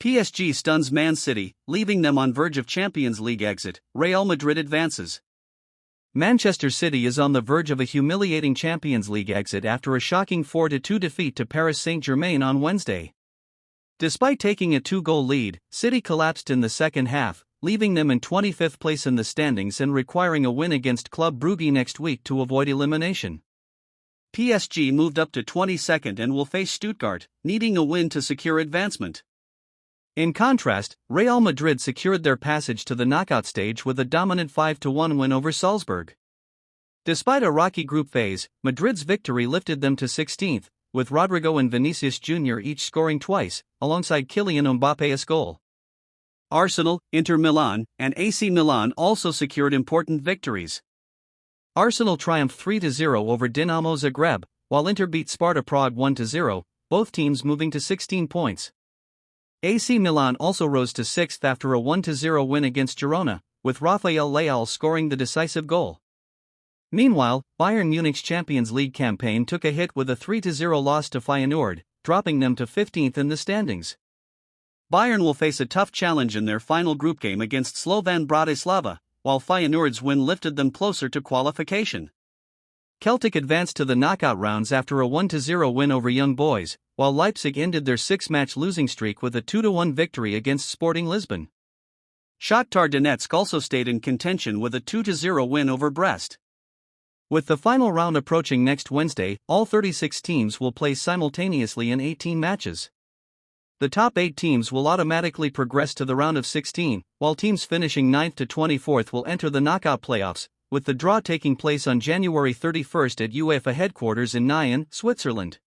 PSG stuns Man City, leaving them on verge of Champions League exit. Real Madrid advances. Manchester City is on the verge of a humiliating Champions League exit after a shocking 4-2 defeat to Paris Saint-Germain on Wednesday. Despite taking a 2-goal lead, City collapsed in the second half, leaving them in 25th place in the standings and requiring a win against Club Brugge next week to avoid elimination. PSG moved up to 22nd and will face Stuttgart, needing a win to secure advancement. In contrast, Real Madrid secured their passage to the knockout stage with a dominant 5-1 win over Salzburg. Despite a rocky group phase, Madrid's victory lifted them to 16th, with Rodrigo and Vinicius Jr. each scoring twice, alongside Kylian Mbappe's goal. Arsenal, Inter Milan, and AC Milan also secured important victories. Arsenal triumphed 3-0 over Dinamo Zagreb, while Inter beat Sparta Prague 1-0, both teams moving to 16 points. AC Milan also rose to 6th after a 1-0 win against Girona, with Rafael Leal scoring the decisive goal. Meanwhile, Bayern Munich's Champions League campaign took a hit with a 3-0 loss to Feyenoord, dropping them to 15th in the standings. Bayern will face a tough challenge in their final group game against Slovan Bratislava, while Feyenoord's win lifted them closer to qualification. Celtic advanced to the knockout rounds after a 1-0 win over Young Boys, while Leipzig ended their 6-match losing streak with a 2-1 victory against Sporting Lisbon. Shakhtar Donetsk also stayed in contention with a 2-0 win over Brest. With the final round approaching next Wednesday, all 36 teams will play simultaneously in 18 matches. The top 8 teams will automatically progress to the round of 16, while teams finishing 9th to 24th will enter the knockout playoffs, with the draw taking place on January 31 at UEFA headquarters in Nyon, Switzerland.